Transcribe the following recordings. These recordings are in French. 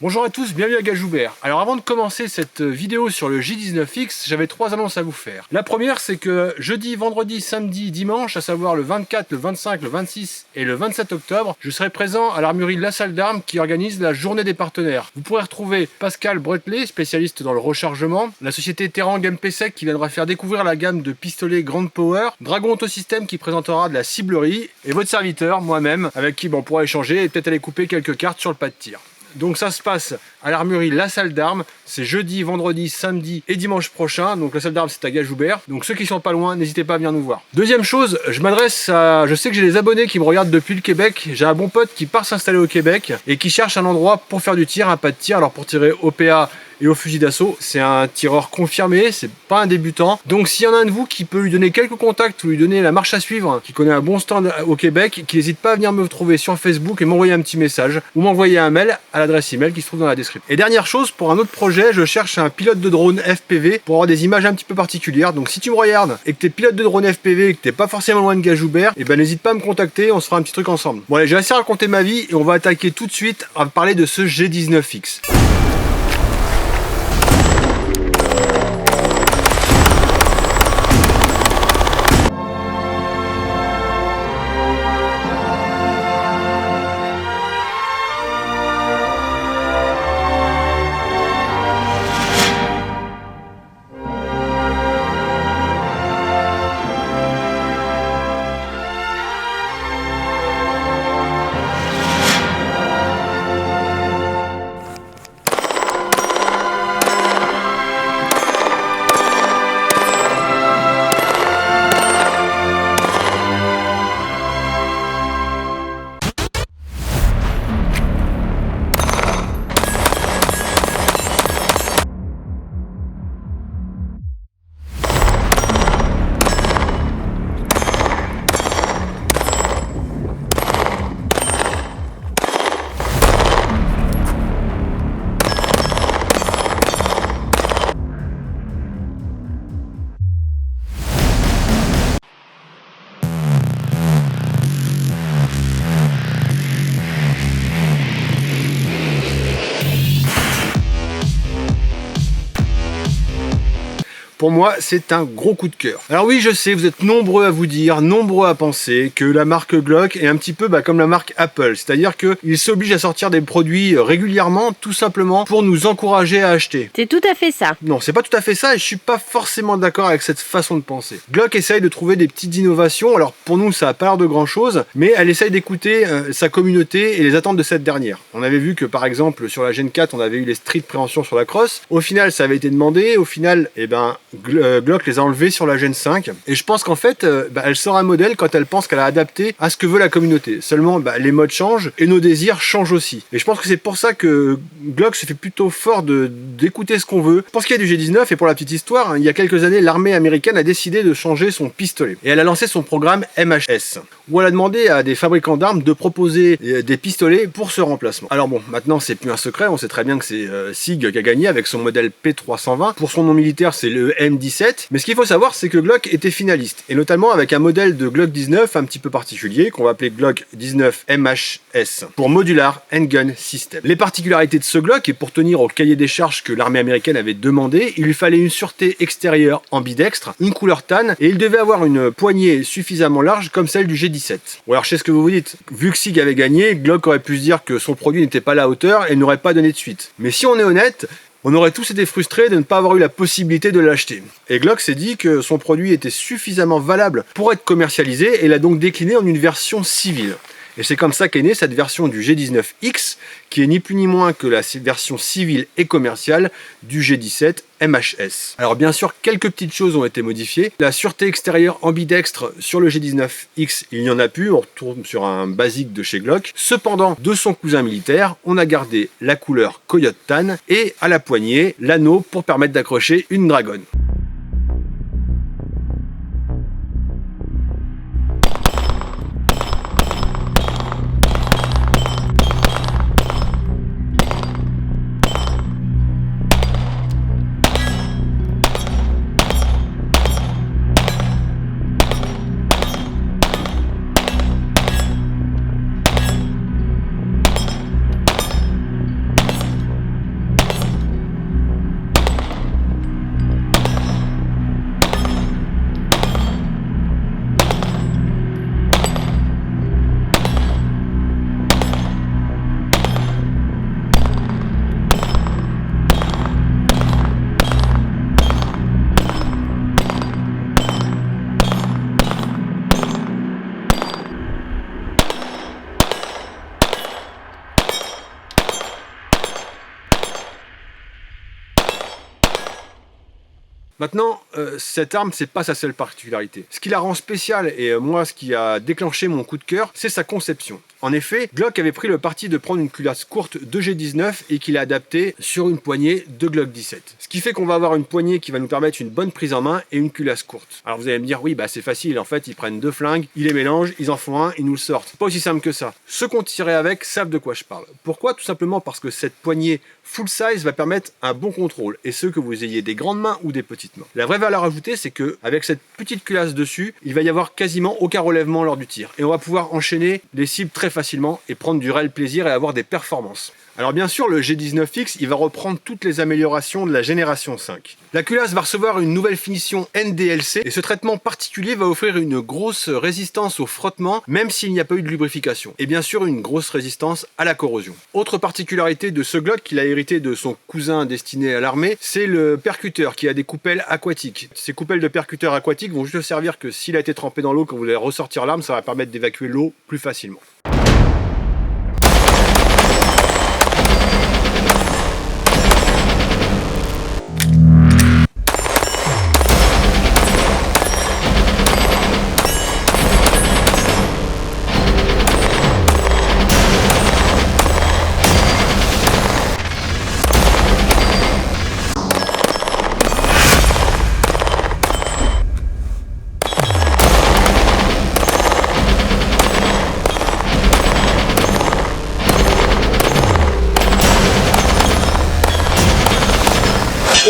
Bonjour à tous, bienvenue à Gajoubert. Alors avant de commencer cette vidéo sur le J19X, j'avais 3 annonces à vous faire. La première, c'est que jeudi, vendredi, samedi, dimanche, à savoir le 24, le 25, le 26 et le 27 octobre, je serai présent à l'armurerie La Salle d'Armes qui organise la journée des partenaires. Vous pourrez retrouver Pascal Bretelet, spécialiste dans le rechargement, la société Terang MPSEC qui viendra faire découvrir la gamme de pistolets Grand Power, Dragon Autosystème qui présentera de la ciblerie, et votre serviteur, moi-même, avec qui on pourra échanger et peut-être aller couper quelques cartes sur le pas de tir. Donc ça se passe à l'armurerie La Salle d'Armes, c'est jeudi, vendredi, samedi et dimanche prochain. Donc la Salle d'Armes c'est à Gajoubert, donc ceux qui sont pas loin, n'hésitez pas à venir nous voir. Deuxième chose, je sais que j'ai des abonnés qui me regardent depuis le Québec. J'ai un bon pote qui part s'installer au Québec et qui cherche un endroit pour faire du tir, un pas de tir, alors pour tirer au PA et au fusil d'assaut. C'est un tireur confirmé, c'est pas un débutant. Donc s'il y en a un de vous qui peut lui donner quelques contacts ou lui donner la marche à suivre, qui connaît un bon stand au Québec, qui n'hésite pas à venir me trouver sur Facebook et m'envoyer un petit message ou m'envoyer un mail à l'adresse email qui se trouve dans la description. Et dernière chose, pour un autre projet, je cherche un pilote de drone FPV pour avoir des images un petit peu particulières. Donc si tu me regardes et que tu es pilote de drone FPV et que tu n'es pas forcément loin de Gajoubert, et ben n'hésite pas à me contacter, on se fera un petit truc ensemble. Bon allez, j'ai assez raconté ma vie et on va attaquer tout de suite à parler de ce G19X. Pour moi, c'est un gros coup de cœur. Alors oui, je sais, vous êtes nombreux à vous dire, nombreux à penser que la marque Glock est un petit peu comme la marque Apple. C'est-à-dire qu'ils s'obligent à sortir des produits régulièrement, tout simplement pour nous encourager à acheter. C'est tout à fait ça. Non, c'est pas tout à fait ça et je suis pas forcément d'accord avec cette façon de penser. Glock essaye de trouver des petites innovations. Alors pour nous, ça a pas l'air de grand chose, mais elle essaye d'écouter sa communauté et les attentes de cette dernière. On avait vu que par exemple sur la Gen 4, on avait eu les street préhensions sur la crosse. Au final, ça avait été demandé. Au final, Glock les a enlevés sur la Gen 5 et je pense qu'en fait elle sort un modèle quand elle pense qu'elle a adapté à ce que veut la communauté. Seulement les modes changent et nos désirs changent aussi. Et je pense que c'est pour ça que Glock se fait plutôt fort d'écouter ce qu'on veut. Pour ce qui est du G19 et pour la petite histoire, il y a quelques années l'armée américaine a décidé de changer son pistolet et elle a lancé son programme MHS où elle a demandé à des fabricants d'armes de proposer des pistolets pour ce remplacement. Alors bon, maintenant c'est plus un secret, on sait très bien que c'est SIG qui a gagné avec son modèle P320. Pour son nom militaire c'est le M17, mais ce qu'il faut savoir c'est que Glock était finaliste, et notamment avec un modèle de Glock 19 un petit peu particulier qu'on va appeler Glock 19 MHS pour Modular Handgun System. Les particularités de ce Glock, et pour tenir au cahier des charges que l'armée américaine avait demandé, il lui fallait une sûreté extérieure ambidextre, une couleur tan, et il devait avoir une poignée suffisamment large comme celle du G17. Ou alors je sais ce que vous vous dites, vu que SIG avait gagné, Glock aurait pu se dire que son produit n'était pas à la hauteur et n'aurait pas donné de suite. Mais si on est honnête, on aurait tous été frustrés de ne pas avoir eu la possibilité de l'acheter. Et Glock s'est dit que son produit était suffisamment valable pour être commercialisé et l'a donc décliné en une version civile. Et c'est comme ça qu'est née cette version du G19X, qui est ni plus ni moins que la version civile et commerciale du G17 MHS. Alors bien sûr, quelques petites choses ont été modifiées. La sûreté extérieure ambidextre sur le G19X, il n'y en a plus, on retourne sur un basique de chez Glock. Cependant, de son cousin militaire, on a gardé la couleur Coyote Tan et à la poignée, l'anneau pour permettre d'accrocher une dragonne. Maintenant, cette arme, c'est pas sa seule particularité. Ce qui la rend spéciale, et moi, ce qui a déclenché mon coup de cœur, c'est sa conception. En effet, Glock avait pris le parti de prendre une culasse courte de G19 et qu'il a adapté sur une poignée de Glock 17. Ce qui fait qu'on va avoir une poignée qui va nous permettre une bonne prise en main et une culasse courte. Alors vous allez me dire, oui, bah c'est facile, en fait, ils prennent 2 flingues, ils les mélangent, ils en font un, ils nous le sortent. C'est pas aussi simple que ça. Ceux qu'on tirait avec savent de quoi je parle. Pourquoi? Tout simplement parce que cette poignée full size va permettre un bon contrôle, et ce que vous ayez des grandes mains ou des petites mains. La vraie valeur ajoutée, c'est que avec cette petite culasse dessus, il va y avoir quasiment aucun relèvement lors du tir, et on va pouvoir enchaîner les cibles très facilement et prendre du réel plaisir et avoir des performances. Alors bien sûr, le G19X, il va reprendre toutes les améliorations de la génération 5. La culasse va recevoir une nouvelle finition NDLC et ce traitement particulier va offrir une grosse résistance au frottement, même s'il n'y a pas eu de lubrification. Et bien sûr, une grosse résistance à la corrosion. Autre particularité de ce Glock qu'il a hérité de son cousin destiné à l'armée, c'est le percuteur qui a des coupelles aquatiques. Ces coupelles de percuteurs aquatiques vont juste servir que s'il a été trempé dans l'eau, quand vous allez ressortir l'arme, ça va permettre d'évacuer l'eau plus facilement.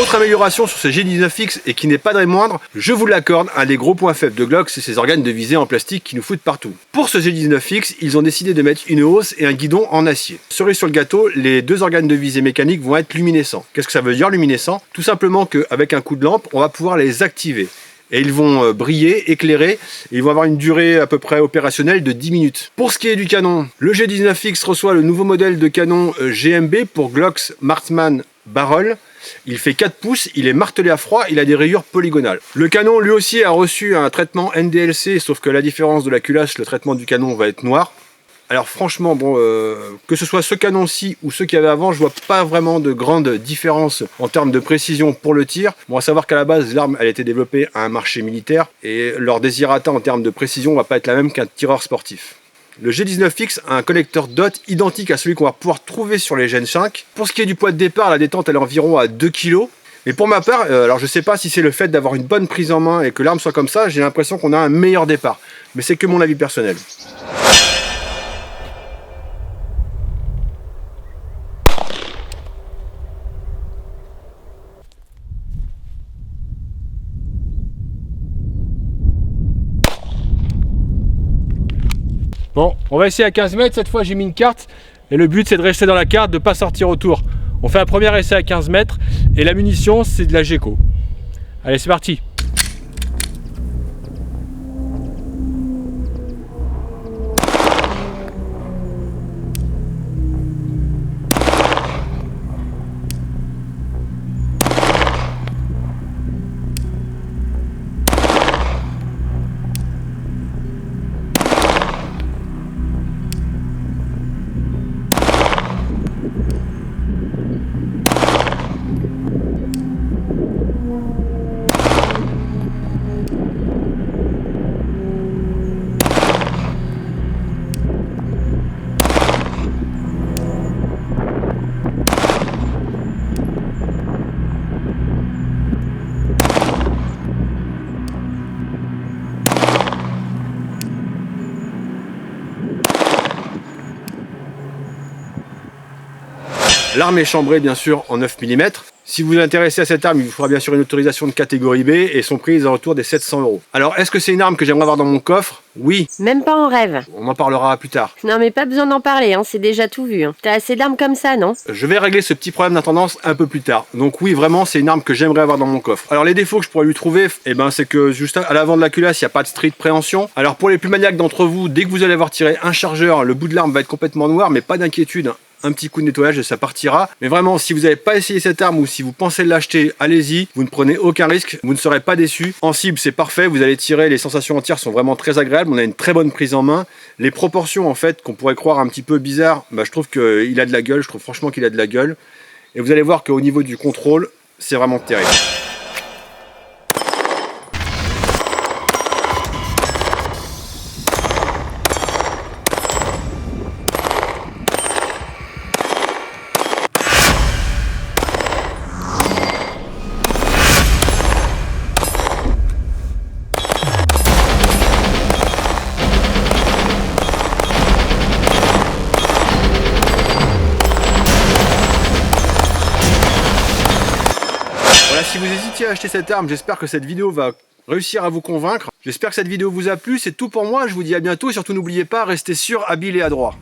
Autre amélioration sur ce G19X et qui n'est pas des moindres, je vous l'accorde, un des gros points faibles de Glock, c'est ces organes de visée en plastique qui nous foutent partout. Pour ce G19X, ils ont décidé de mettre une hausse et un guidon en acier. Cerise sur le gâteau, les 2 organes de visée mécaniques vont être luminescents. Qu'est-ce que ça veut dire luminescent? Tout simplement qu'avec un coup de lampe, on va pouvoir les activer. Et ils vont briller, éclairer, et ils vont avoir une durée à peu près opérationnelle de 10 minutes. Pour ce qui est du canon, le G19X reçoit le nouveau modèle de canon GMB pour Glock's Marksman Barrel. Il fait 4 pouces, il est martelé à froid, il a des rayures polygonales. Le canon lui aussi a reçu un traitement NDLC, sauf que la différence de la culasse, le traitement du canon va être noir. Alors franchement, bon, que ce soit ce canon-ci ou ceux qu'il y avait avant, je vois pas vraiment de grande différence en termes de précision pour le tir. Bon, à savoir qu'à la base, l'arme, elle a été développée à un marché militaire et leur désirata en termes de précision va pas être la même qu'un tireur sportif. Le G19X a un connecteur DOT identique à celui qu'on va pouvoir trouver sur les Gen 5. Pour ce qui est du poids de départ, la détente elle est environ à 2 kg. Mais pour ma part, alors je sais pas si c'est le fait d'avoir une bonne prise en main et que l'arme soit comme ça, j'ai l'impression qu'on a un meilleur départ. Mais c'est que mon avis personnel. Bon, on va essayer à 15 mètres, cette fois j'ai mis une carte et le but c'est de rester dans la carte, de ne pas sortir autour. On fait un premier essai à 15 mètres et la munition c'est de la GECO. Allez, c'est parti. L'arme est chambrée bien sûr en 9 mm. Si vous vous intéressez à cette arme, il vous faudra bien sûr une autorisation de catégorie B et son prix est autour des 700 €. Alors est-ce que c'est une arme que j'aimerais avoir dans mon coffre? Oui. Même pas en rêve. On en parlera plus tard. Non mais pas besoin d'en parler, hein, c'est déjà tout vu. Hein. T'as assez d'armes comme ça, non? Je vais régler ce petit problème d'intendance un peu plus tard. Donc oui, vraiment, c'est une arme que j'aimerais avoir dans mon coffre. Alors les défauts que je pourrais lui trouver, c'est que juste à l'avant de la culasse, il n'y a pas de street préhension. Alors pour les plus maniaques d'entre vous, dès que vous allez avoir tiré un chargeur, le bout de l'arme va être complètement noir, mais pas d'inquiétude. Un petit coup de nettoyage et ça partira. Mais vraiment, si vous n'avez pas essayé cette arme ou si vous pensez l'acheter, allez-y. Vous ne prenez aucun risque, vous ne serez pas déçus. En cible, c'est parfait. Vous allez tirer, les sensations en tir sont vraiment très agréables. On a une très bonne prise en main. Les proportions, en fait, qu'on pourrait croire un petit peu bizarres, je trouve qu'il a de la gueule. Je trouve franchement qu'il a de la gueule. Et vous allez voir qu'au niveau du contrôle, c'est vraiment terrible. Voilà, si vous hésitiez à acheter cette arme, j'espère que cette vidéo va réussir à vous convaincre. J'espère que cette vidéo vous a plu, c'est tout pour moi, je vous dis à bientôt et surtout n'oubliez pas, restez sûr, habile et adroit.